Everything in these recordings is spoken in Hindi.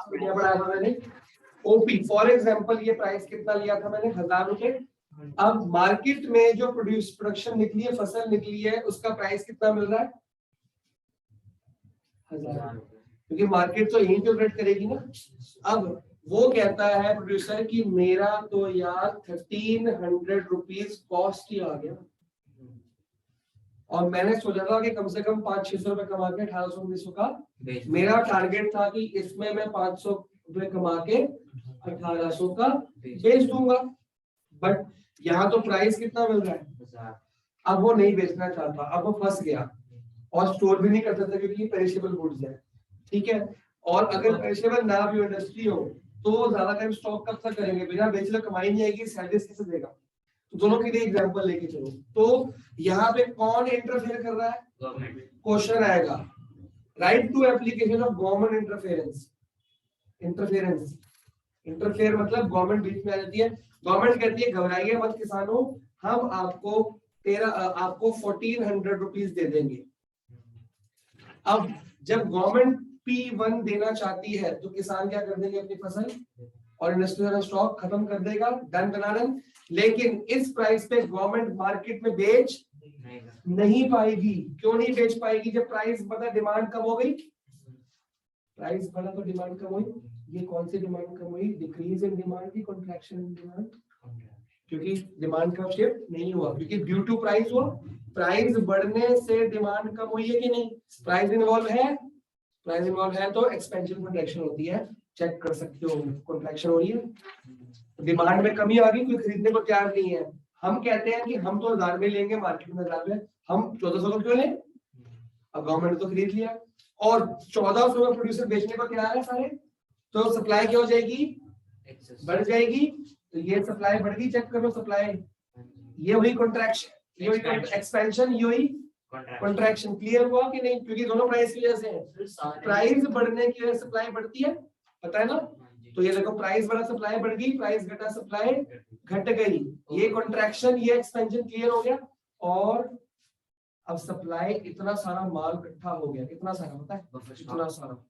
बढ़िया बनाया था मैंने। ओपी फॉर एग्जांपल ये प्राइस कितना लिया था मैंने, 1000 रुपए। अब मार्केट में जो प्रोडक्शन निकली है, फसल निकली है, उसका प्राइस कितना मिल रहा है, 1000 रुपए, क्योंकि मार्केट तो यही ऑपरेट करेगी ना। अब वो कहता है प्रोड्यूसर कि मेरा तो यार 1300 रुपीज कॉस्ट ही आ गया, और मैंने सोचा था कि कम से कम 500-600 रुपए कमा के 1800-1900 का मेरा टारगेट था कि इसमें मैं 500 रुपए कमा के 1800 का बेच दूंगा। बट यहाँ तो प्राइस कितना मिल रहा है, अब वो नहीं बेचना चाहता, अब वो फंस गया और स्टोर भी नहीं कर सकता क्योंकि पेरिशेबल गुड्स है, ठीक है। और अगर पेरिशेबल ना भी इंडस्ट्री हो तो ज्यादा टाइम स्टॉक कब तक करेंगे, बिना बेचे तो कमाई नहीं आएगी, सैलरीज कैसे देगा। तो दोनों के लिए एग्जांपल लेके चलो। तो यहाँ पे कौन इंटरफेयर कर रहा है, गवर्नमेंट। क्वेश्चन आएगा right to application of government interference. Interfere मतलब गवर्नमेंट बीच में आ जाती है। गवर्नमेंट कहती है घबराइए मत किसानों, हम आपको 1400 रुपीज दे देंगे। अब जब गवर्नमेंट P1 देना चाहती है तो किसान क्या कर देंगे, अपनी फसल और इंडस्ट्रियल स्टॉक खत्म कर देगा, डन बनारन। लेकिन इस प्राइस पे गवर्नमेंट मार्केट में बेच नहीं पाएगी। क्यों नहीं बेच पाएगी, जब प्राइस बढ़ा डिमांड कम हो गई, प्राइस बढ़ा तो डिमांड कम हुई। ये कौन सी डिमांड कम हुई, डिक्रीज इन डिमांड की कॉन्ट्रैक्शन इन डिमांड, क्योंकि डिमांड का शिफ्ट नहीं हुआ, क्योंकि ड्यू टू प्राइस हुआ। प्राइस बढ़ने से डिमांड कम हुई है कि नहीं, प्राइस इन्वॉल्व है, प्राइस इन्वॉल्व है तो एक्सपेंशन कॉन्ट्रैक्शन होती है, चेक कर सकते हो, कॉन्ट्रैक्शन हो रही है। डिमांड में कमी आ गई, कोई खरीदने को तैयार नहीं है। हम कहते हैं कि हम तो 1000 में लेंगे, मार्केट में 1000 में, हम 1400 को क्यों लें, अब गवर्नमेंट ने तो खरीद लिया और 1400 में प्रोड्यूसर बेचने को तैयार है सारे, तो सप्लाई क्या हो जाएगी, बढ़ जाएगी। तो ये सप्लाई बढ़ गई, चेक करो सप्लाई, ये हुई कॉन्ट्रैक्शन, ये हुई एक्सपेंशन, ये हुई कॉन्ट्रैक्शन। क्लियर हुआ कि नहीं, क्योंकि दोनों प्राइस की वजह से है। प्राइस बढ़ने की वजह से सप्लाई बढ़ती है, पता है ना। तो ये देखो प्राइस बढ़ा सप्लाई बढ़ गई, प्राइस घटा सप्लाई घट गई, ये कॉन्ट्रैक्शन ये एक्सपेंशन क्लियर हो गया। और अब सप्लाई इतना सारा माल इकट्ठा हो गया, कितना सारा पता है, इतना सारा,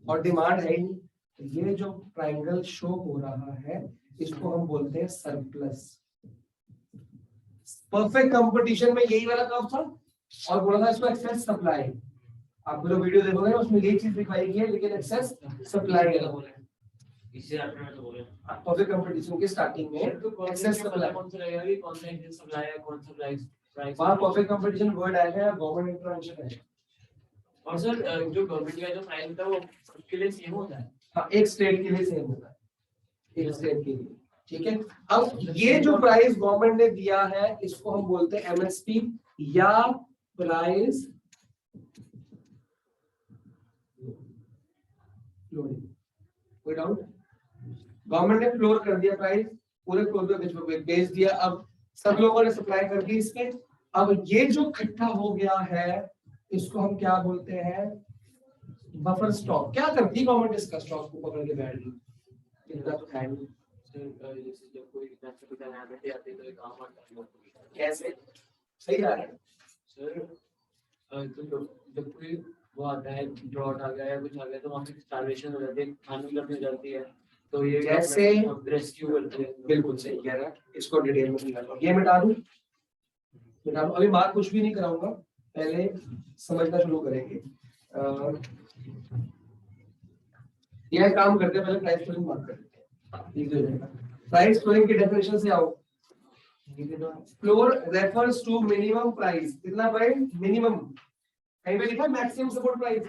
और डिमांड है ही नहीं। तो ये जो ट्रायंगल शो हो रहा है इसको हम बोलते हैं सरप्लस। परफेक्ट कंपटीशन में यही वाला कर्व था और बोला था इसको एक्सेस सप्लाई। आप जो वीडियो देखोगे उसमें यही चीज दिखाई गई है, लेकिन एक्सेस सप्लाई वाला बोला है। इससे आपने तो बोले परफेक्ट कंपटीशन के स्टार्टिंग में एक्सेस सप्लाई कौन सा रहेगा, कि कौन सा एक्सेस सप्लाई है, कौन सा प्राइस वहां परफेक्ट कंपटीशन वर्ड आएगा या गवर्नमेंट इंटरवेंशन है। और सर जो गवर्नमेंट का जो प्राइस होता है वो सबके लिए सेम होता है, हाँ एक स्टेट के लिए सेम होता है, एक स्टेट के लिए, ठीक है। अब ये जो प्राइस गवर्नमेंट ने दिया है इसको हम बोलते हैं एमएसपी या प्राइस फ्लोरिंग। कोई डाउट, गवर्नमेंट ने फ्लोर कर दिया प्राइस, पूरे फ्लोर पे बेच दिया, अब सब लोगों ने सप्लाई कर दी इसके। अब ये जो इकट्ठा हो गया है इसको हम क्या बोलते हैं, बफर स्टॉक। क्या करती गवर्नमेंट इसका स्टॉक को पकड़ के बैठ गई, इतना तो है नहीं। जब कोई कैसे सही आ रहा है सर, तो जब कोई वो आता है, ड्रॉट आ गया या कुछ आ गया तो वहाँ पे स्टार्वेशन हो जाती है, खाने की कमी हो जाती है, तो ये जैसे रेस्क्यू करते हैं। बिल्कुल सही कह रहा है, इसको डिटेल में निकालो, ये मिटा दूं, मिटा दूं। अभी बात कुछ भी नहीं कराऊंगा, पहले समझना शुरू करेंगे। यह काम करते हैं, पहले प्राइस फ्लोरिंग बात करते हैं। प्राइस फ्लोरिंग की डेफिनेशन से आओ। Floor refers to minimum price, कितना प्राइस मिनिमम, कहीं पे लिखा maximum support price,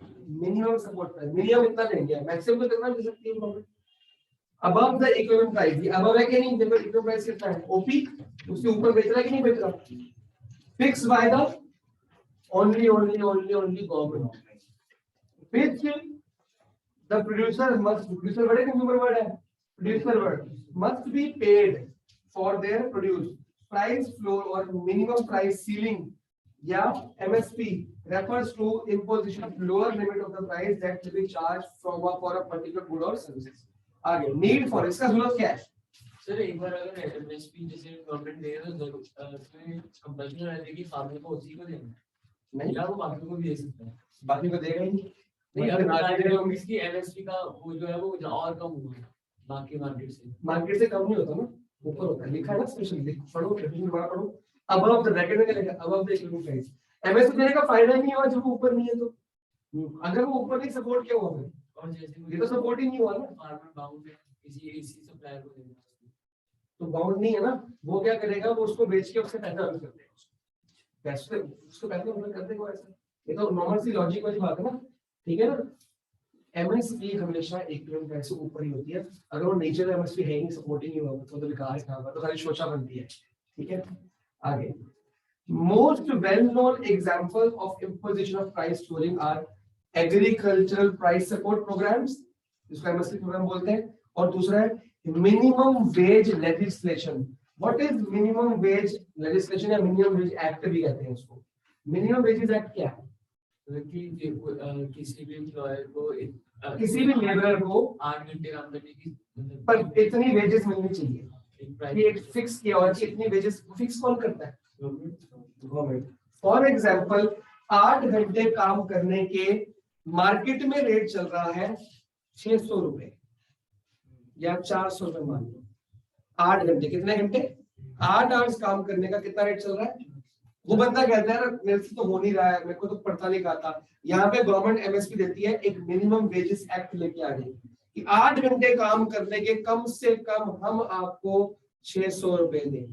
minimum support price, minimum इतना देंगे, मैक्सिमम तो कितना दे सकती है government, above the equivalent price. ये अबव है कि नहीं, देखो इक्विवेलेंट प्राइस कितना है, ओपी उससे ऊपर बेच रहा है कि नहीं बेच रहा, fix by the only government, which the producer must, producer word है consumer word है, producer word must be paid for their produce। price floor or minimum price ceiling या MSP refers to imposition of lower limit of the price that will be charged from for a particular good or services। आगे need for, इसका जरूरत क्या है सर, एक बार अगर MSP जैसे गवर्नमेंट दे तो कंपल्सरी रहती है कि फार्मर को उसी को देना, नहीं या वो बाकी को भी दे सकता है, बाकी को देगा ही नहीं। इसकी एमएसपी का वो जो है वो और कम हुआ है बाकी मार्केट से कम नहीं होता ना, ऊपर होता है, लिखा है ना स्पेशली, पढ़ो डेफिनेशन बड़ा पढ़ो, अबव द ब्रैकेट में क्या लिखा, above the equilibrium price. MSP देने का फायदा ही नहीं हुआ जब वो ऊपर नहीं है तो, अगर वो ऊपर नहीं सपोर्ट किया हुआ है और जैसे ये तो सपोर्ट ही नहीं हुआ ना, फार्मर बाउंड है किसी एसी सप्लायर को देना, तो बाउंड नहीं है ना, वो क्या करेगा, वो उसको बेच के उससे पैसा अर्न कर देगा, पैसे उसको पैसा अर्न कर देगा ऐसा, ये तो नॉर्मल सी लॉजिक वाली बात है ना, ठीक है ना। एमएसपी हमेशा इक्विलिब्रियम प्राइस से ऊपर ही होती है, अगर वो नेचर एमएसपी है ही नहीं, सपोर्टिंग नहीं होगा तो बेकार है, काम तो खाली सोचा बनती है, ठीक है। आगे most well known example of imposition of price flooring are agricultural price support programs, जिसको एमएसपी प्रोग्राम बोलते हैं, और दूसरा है minimum wage legislation. What is minimum wage legislation या मिनिमम वेज एक्ट भी कहते हैं उसको। मिनिमम वेजेस एक्ट क्या है, किसी भी एम्प्लॉयर को किसी भी लेबर को 8 घंटे काम करने की पर इतनी वेजेस मिलनी चाहिए, ये एक फिक्स किया हुआ है, इतनी वेजेस फिक्स कौन करता है, गवर्नमेंट। फॉर एग्जांपल 8 घंटे काम करने के मार्केट में रेट चल रहा है 600 रुपए या 400 रुपए मान लो, 8 घंटे, कितने घंटे, 8 आवर्स काम करने का कितना रेट चल रहा है, वो बंदा कहता है मेरे से तो हो नहीं रहा है, मेरे को तो पढ़ता नहीं आता, यहाँ पे गवर्नमेंट एमएसपी देती है, एक मिनिमम वेजेस एक्ट लेके आ गई कि 8 घंटे काम करने के कम से कम हम आपको 600 रुपए देंगे,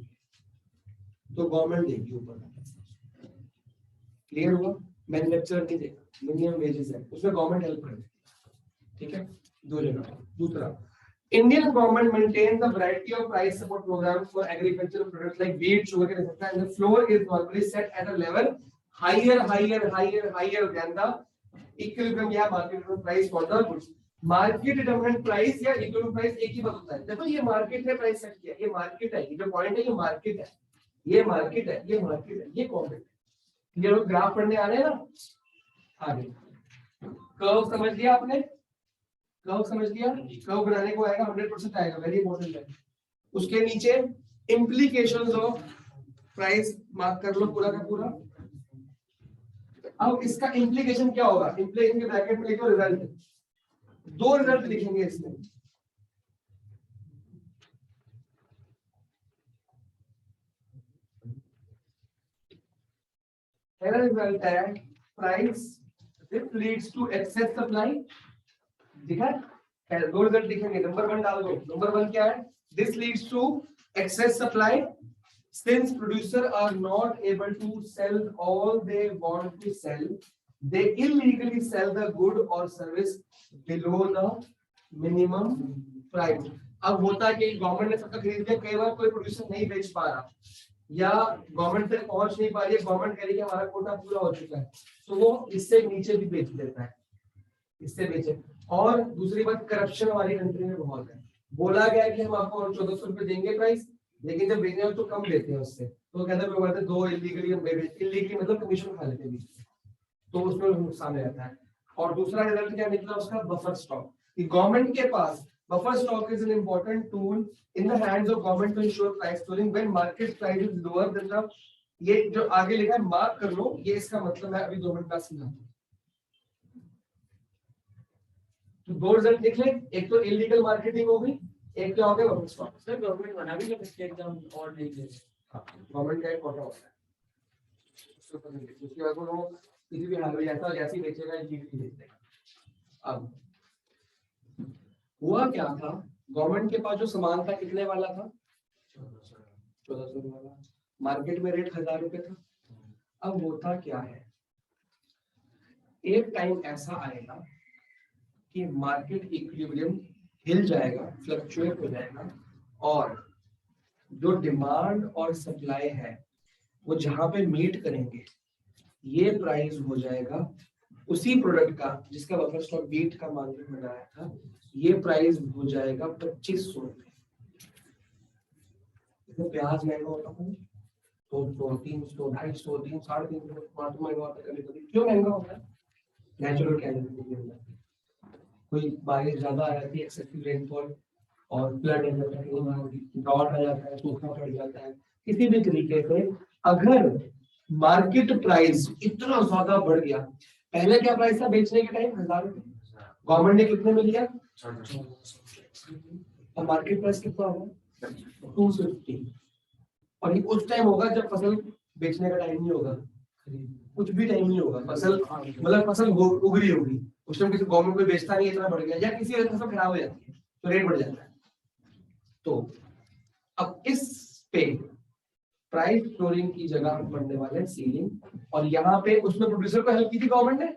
तो गवर्नमेंट देगी ऊपर, क्लियर हुआ, मैन्युफैक्चरर नहीं देगा, मिनिमम वेजेस है उसमें गवर्नमेंट हेल्प करेगी, ठीक है, दो जगह। दूसरा, Indian government maintains a variety of price support programs for agricultural products like wheat, sugar, etc. And the floor is normally set at a level higher than the equilibrium या market price for the goods. Market determinant price या equilibrium price एक ही बात होता है। देखो ये market ने price set किया, ये market है, ये जो point है ये market है, ये market है, ये market है, ये कौन है? ये लोग ग्राफ पढ़ने आ रहे हैं ना, आगे कर्व समझ लिया आपने, कर्व समझ लिया, कर्व बनाने को आएगा 100% आएगा, वेरी इंपॉर्टेंट है। उसके नीचे इंप्लीकेशंस ऑफ प्राइस मार्क कर लो पूरा का पूरा। अब इसका इंप्लीकेशन क्या होगा, इंप्लीकेशन के ब्रैकेट में लिखो रिजल्ट, दो रिजल्ट लिखेंगे इसमें, पहला रिजल्ट है price this leads to excess supply, ठीक है, दो रिजल्ट लिखेंगे, नंबर 1 डाल दो, नंबर 1 क्या है, this leads to excess supply since producer are not able to sell all they want to sell, they illegally sell the good or service below the minimum price। अब होता है कि गवर्नमेंट ने सबका खरीद लिया, कई बार कोई प्रोड्यूसर नहीं बेच पा रहा या गवर्नमेंट तक पहुंच नहीं पा रही है, गवर्नमेंट कह रही है हमारा कोटा पूरा हो चुका है, तो वो इससे नीचे भी बेच देता है, इससे बेचे। और दूसरी बात, करप्शन हमारी कंट्री में बहुत है, बोला गया कि हम आपको 1400 रुपए देंगे प्राइस, लेकिन जब बेचने तो कम देते हैं उससे, तो कहते हैं दो इलीगली हम इलीगली मतलब कमीशन खा लेते हैं, तो उसमें नुकसान रहता है। और दूसरा रिजल्ट क्या निकला उसका, बफर स्टॉक, कि गवर्नमेंट के पास buffer stock is an important tool in the hands of government to ensure price flooring when market price is lower than the, ये जो आगे लिखा है मार्क कर लो, ये इसका मतलब है, अभी 2 मिनट बाद समझाता हूं। तो दो रिजल्ट लिख ले, एक तो इलीगल मार्केटिंग हो गई, एक क्या हो गया बफर स्टॉक। सर गवर्नमेंट बना भी सकती है एग्जाम और नहीं दे, गवर्नमेंट का एक कोटा होता है, उसके बाद वो किसी भी हाल में ऐसा जैसे बेचेगा इलीगली बेच देगा। अब हुआ क्या था, गवर्नमेंट के पास जो सामान था कितने वाला था, 1400 वाला, मार्केट में रेट 1000 रुपए था। अब होता क्या है, एक टाइम ऐसा आएगा कि मार्केट इक्विलिब्रियम हिल जाएगा, फ्लक्चुएट हो जाएगा, और जो डिमांड और सप्लाई है वो जहां पे मीट करेंगे, ये प्राइस हो जाएगा उसी प्रोडक्ट का जिसका बफर स्टॉक बीट का मार्केट में आया था, ये प्राइस हो जाएगा 2500 रुपए। प्याज महंगा होता है तो 300, 250, 300, 350 टमाटर महंगा होता है, कभी क्यों महंगा होता है, नेचुरल कैलेंडर के अंदर कोई बारिश ज्यादा आ जाती है, एक्सेसिव रेनफॉल और फ्लड आ जाता है, ड्रॉट आ जाता है, सूखा पड़ जाता है, किसी भी तरीके से अगर मार्केट प्राइस इतना ज्यादा बढ़ गया, पहले क्या प्राइस था बेचने के टाइम 1000 रुपए, गवर्नमेंट ने कितने में लिया और मार्केट प्राइस कितना होगा 250। और ये उस टाइम होगा जब फसल बेचने का टाइम नहीं होगा, कुछ भी टाइम नहीं होगा, फसल मतलब फसल उग रही होगी उस टाइम, किसी गवर्नमेंट को बेचता नहीं इतना बढ़ गया या किसी वजह से फसल खराब हो जाती है तो रेट बढ़ जाता है। तो अब इस पे प्राइस फ्लोरिंग की जगह हम पढ़ने वाले हैं सीलिंग, और यहाँ पे उसमें प्रोड्यूसर को हेल्प की थी गवर्नमेंट ने,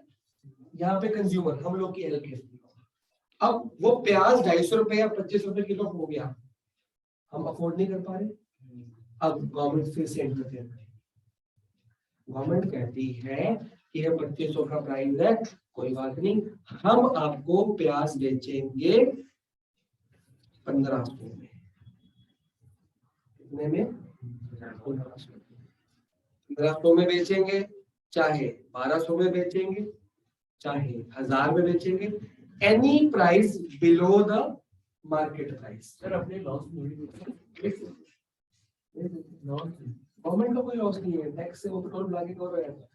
यहाँ पे कंज्यूमर हम लोग की हेल्प की। अब वो प्याज 250 रुपए या 25 रुपए किलो हो गया, हम अफोर्ड नहीं कर पा रहे, अब गवर्नमेंट फिर से एंटर करती है, गवर्नमेंट कहती है कि ये 2500 का प्राइस है, कोई बात नहीं, हम आपको प्याज बेचेंगे 1500 में। कितने में 1500 में बेचेंगे, चाहे 1200 में बेचेंगे, चाहे 1000 में बेचेंगे, any price below the market price. Sir अपने लॉस गवर्नमेंट का कोई लॉस नहीं है, टैक्स से वो पेट्रोल बुला के कवर हो जाता है,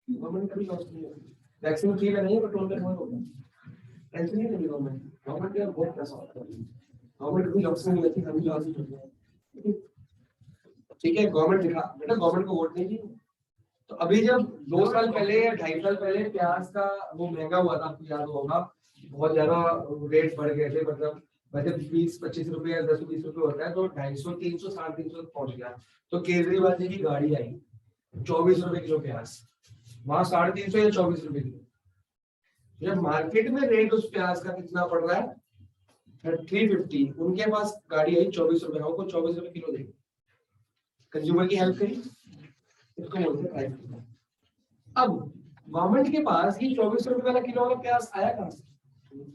गवर्नमेंट का भी लॉस नहीं है, टैक्स में फ्री नहीं है, पेट्रोल में कवर होगा, टेंशन नहीं लेगी गवर्नमेंट, गवर्नमेंट का बहुत पैसा होता है, गवर्नमेंट भी लॉस नहीं लेती, हम भी लॉस नहीं लेते। ठीक है, गवर्नमेंट दिखा बेटा, गवर्नमेंट को वोट नहीं दिए। तो अभी जब 2 साल पहले या 2.5 साल पहले प्याज का वो महंगा हुआ था, आपको याद होगा, बहुत ज्यादा रेट बढ़ गए थे, मतलब बजट 20-25 रुपए या 10-20 रुपए होता है, तो 250, 300, 350 तक पहुंच गया। तो केजरीवाल जी की गाड़ी आई 24 रुपए किलो प्याज, वहां 350 या 24 रुपए किलो। जब मार्केट में रेट उस प्याज का कितना पड़ रहा है 350, उनके पास गाड़ी आई 24 रुपए, हमको 24 रुपए किलो देगी, कंज्यूमर की हेल्प करी, इसको बोलते हैं प्राइस। अब गवर्नमेंट के पास ये 24 रुपए वाला किलो वाला प्याज आया कहां से?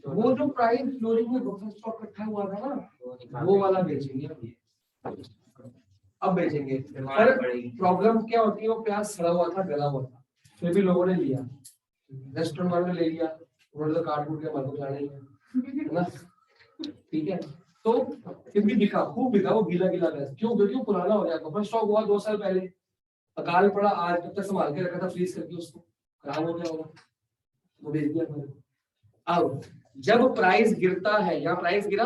वो जो प्राइस फ्लोरिंग में बफर स्टॉक रखा हुआ था ना, वो वाला बेचेंगे अब बेचेंगे। पर प्रॉब्लम क्या होती है, वो प्याज सड़ा हुआ था, गला हुआ था, फिर भी लोगों ने लिया, रेस्टोरेंट वालों ने ले लिया, उन्होंने तो काट कूट के मत जाना ही है ना, ठीक है, तो फिर भी बिका, खूब बिका वो गीला गीला प्याज। क्यों? क्योंकि वो पुराना हो गया, बफर स्टॉक हुआ 2 साल पहले, अकाल पड़ा, आज तक संभाल के रखा था फ्रीज करके, उसको खराब हो गया होगा, वो बेच दिया मैंने। अब जब प्राइस गिरता है, या प्राइस गिरा,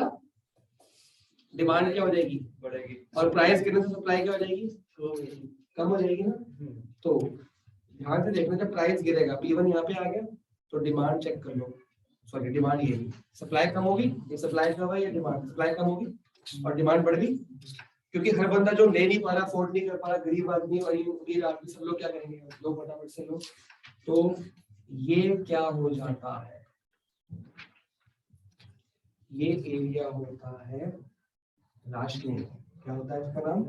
डिमांड क्या हो जाएगी, बढ़ेगी, और प्राइस गिरने से सप्लाई क्या हो जाएगी, कम हो जाएगी ना। तो ध्यान से देखना, जब प्राइस गिरेगा, P1 यहाँ पे आ गया, तो डिमांड चेक कर लो, सॉरी डिमांड ये है, सप्लाई कम होगी, ये सप्लाई कम है, ये डिमांड, सप्लाई कम होगी और डिमांड बढ़ गई, क्योंकि हर बंदा जो ले नहीं पा रहा, अफोर्ड नहीं कर पा रहा, गरीब आदमी और अमीर आदमी, सब लोग क्या करेंगे, लोग फटाफट से लो। तो ये क्या हो जाता है, ये एरिया होता है राशनिंग, क्या होता है इसका नाम,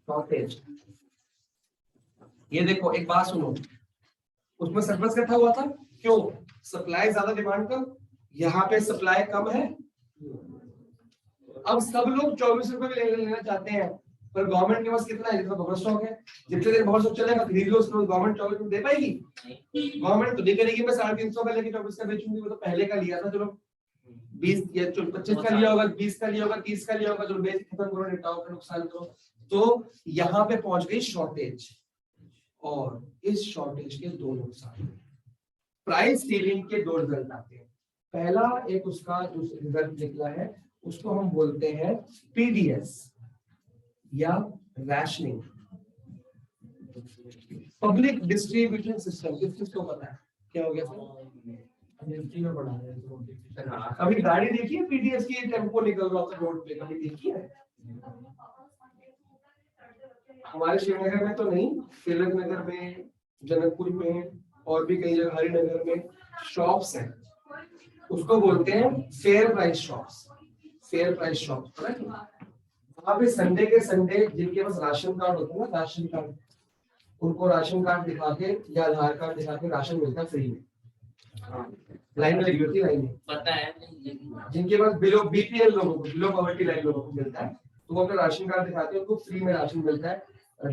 शॉर्टेज। ये देखो, एक बात सुनो, उसमें सरप्लस इकट्ठा हुआ था, क्यों? सप्लाई ज्यादा, डिमांड कम, यहाँ पे सप्लाई कम है, अब सब लोग 24 रुपए में लेना चाहते हैं, पर गवर्नमेंट के पास कितना है, जितना बफर स्टॉक है, जितने देर बफर स्टॉक चलेगा खरीद लो, उसको गवर्नमेंट 24 में दे पाएगी? गवर्नमेंट तो नहीं करेगी, मैं 350 का लेके 24 का बेचूंगी, वो तो पहले का लिया था, चलो 20 या 25 का लिया होगा, 20 का लिया होगा, 30 का लिया होगा, जो बेच खत्म करो, निपटाओ का नुकसान करो। तो यहाँ पे पहुंच गई शॉर्टेज, और इस शॉर्टेज के 2 नुकसान, प्राइस सीलिंग के 2 रिजल्ट आते हैं। पहला एक उसका जो रिजल्ट निकला है, उसको हम बोलते हैं पीडीएस या रैशनिंग, पब्लिक डिस्ट्रीब्यूशन सिस्टम। किसको पता है क्या हो गया सर? में पढ़ा है। अभी गाड़ी देखी है पीडीएस की, टेम्पो निकल रहा था रोड पे, कभी देखी है? हमारे श्रीनगर में तो नहीं, तिलक नगर में, जनकपुर में, और भी कई जगह, हरिनगर में शॉप्स हैं, उसको बोलते हैं fair price shops, fair price shops. वहां पे संडे के संडे जिनके पास राशन कार्ड होता है ना, राशन कार्ड, उनको राशन कार्ड दिखा के या आधार कार्ड दिखा के राशन मिलता है फ्री में, लाइन में लगी होती है, लाइन में, पता है। जिनके पास बिलो बीपीएल लोगों को, बिलो पॉवर्टी लाइन लोगों को मिलता है, तो वो अपना राशन कार्ड दिखाते हैं, उनको फ्री में राशन मिलता है,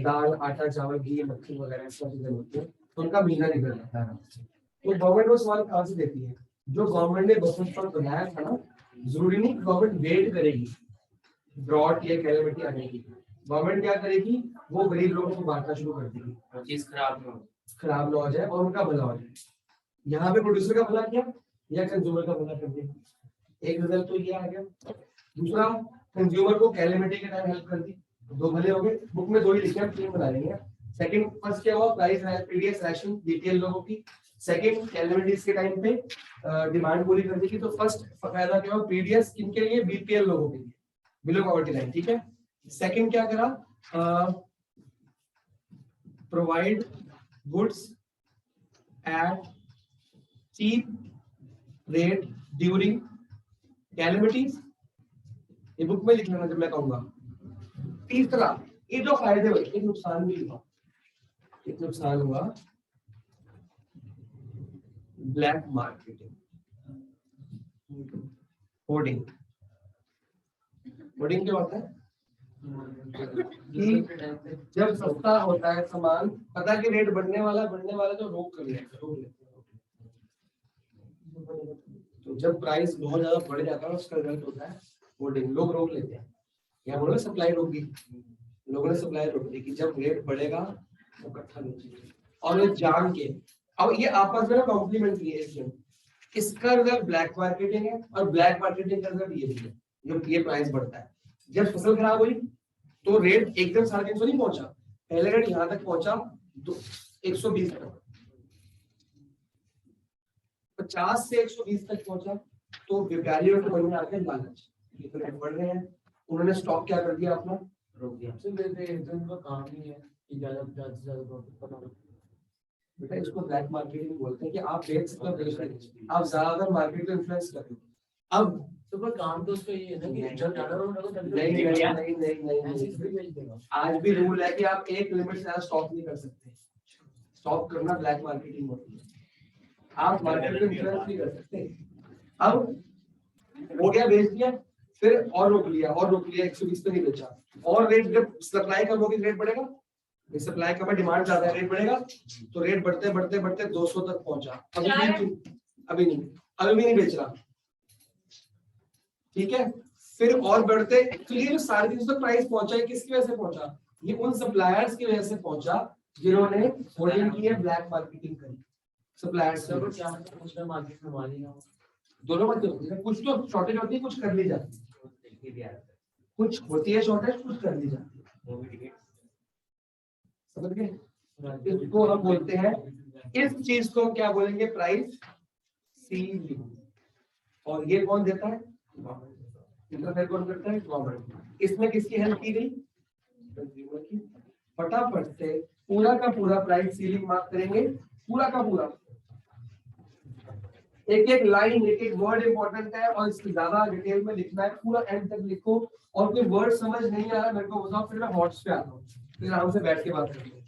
दाल, आटा, चावल, घी, मक्खन वगैरह सब चीजें होती है, तो उनका महीना निकल जाता है। तो गवर्नमेंट वो सवाल कहाँ से देती है, जो गवर्नमेंट ने बफर स्टॉक बनाया था ना, जरूरी नहीं गवर्नमेंट वेट करेगी ड्रॉट या कैलेमिटी आने की, गवर्नमेंट क्या करेगी, वो गरीब लोगों को बांटना शुरू कर देगी, चीज खराब ना हो जाए और उनका भला हो जाए। यहाँ पे प्रोड्यूसर का भला किया या कंज्यूमर का भला कर दिया, एक रिजल्ट तो ये आ गया। दूसरा, कंज्यूमर को कैलेमिटी के टाइम हेल्प कर दी, दो भले हो गए। बुक में दो ही लिखे हैं, तीन बना लेंगे। सेकंड, फर्स्ट क्या हुआ, प्राइस पीडीएस रैशन बीपीएल लोगों की। सेकंड, कैलेमिटीज के टाइम पे डिमांड पूरी कर दी थी, तो फर्स्ट फायदा क्या हुआ, पीडीएस किनके लिए, बीपीएल लोगों के लिए, बिलो पॉवर्टी लाइन, ठीक है। सेकंड क्या करा, provide goods at cheap rate during calamities, ये बुक में लिख लेना जब मैं कहूंगा। तीसरा, ये जो फायदे हुए, एक नुकसान भी हुआ, एक नुकसान हुआ, ब्लैक मार्केटिंग, होर्डिंग। होर्डिंग क्या होता है कि जब सस्ता होता है सामान, पता कि रेट बढ़ने वाला तो रोक कर लेते हैं। तो जब प्राइस बहुत ज्यादा बढ़ जाता है उसका रिजल्ट होता है होर्डिंग, लोग रोक लेते हैं। या बोलो सप्लाई रोक दी, लोगों ने सप्लाई रोक दी कि जब रेट बढ़ेगा तो इकट्ठा बेचेंगे, और ये जान के। अब ये आपस में कॉम्प्लीमेंट्री है इसमें, इसका रिजल्ट ब्लैक मार्केटिंग है और ब्लैक मार्केटिंग का रिजल्ट ये भी है, जब ये प्राइस बढ़ता है। जब फसल खराब हुई तो रेट एकदम 350 नहीं पहुंचा, पहले रेट यहाँ तक पहुंचा 120 तक, 50 से 120 तक पहुंचा, तो व्यापारियों के मन में आके लालच, ये तो रेट बढ़ रहे हैं, उन्होंने स्टॉक क्या कर दिया अपना, रोक दिया। उनका काम ही है कि ज्यादा से ज्यादा प्रॉफिट कमाना। बेटा इसको ब्लैक मार्केटिंग बोलते हैं कि आप बेच सकते हो, आप ज्यादातर मार्केट को इन्फ्लुएंस कर रहे हो। अब तो पर काम तो उसका ये है ना कि जब ज्यादा नहीं, आज भी रूल है कि आप एक लिमिट से ज्यादा स्टॉक नहीं कर सकते, स्टॉक करना ब्लैक मार्केटिंग होती है, आप मार्केट को इन्फ्लुएंस नहीं कर सकते। अब हो गया, बेच दिया, फिर और रोक लिया 120 पे नहीं बेचा, और रेट जब सप्लाई कम होगी रेट बढ़ेगा, सप्लाई कम है डिमांड ज्यादा है रेट बढ़ेगा, तो रेट बढ़ते बढ़ते बढ़ते 200 तक पहुंचा। अभी नहीं बेच रहा, ठीक है। फिर और बढ़ते, एक्चुअली जो 350 तक प्राइस पहुंचा है किसकी वजह से पहुंचा, ये उन सप्लायर्स की वजह से पहुंचा जिन्होंने होल्डिंग की है, ब्लैक मार्केटिंग करी। सप्लायर्स मार्केट में मारेगा, दोनों बातें होती है, कुछ तो शॉर्टेज होती है, कुछ कर ली जाती है, कुछ होती है शॉर्टेज, कुछ कर ली जाती है, समझ गए। इसको हम बोलते हैं, इस चीज को क्या बोलेंगे, प्राइस सीलिंग। और ये कौन देता है, इंटरफेयर कौन करता है, गवर्नमेंट। इसमें किसकी हेल्प की गई, कंज्यूमर की। फटाफट से पूरा का पूरा प्राइस सीलिंग मार्क करेंगे, पूरा का पूरा, एक एक लाइन, एक एक वर्ड इंपॉर्टेंट है और इसकी ज्यादा डिटेल में लिखना है, पूरा एंड तक लिखो। और कोई वर्ड समझ नहीं आ रहा मेरे को बताओ, फिर मैं हॉट्स पे आता हूँ, फिर आराम से बैठ के बात करेंगे।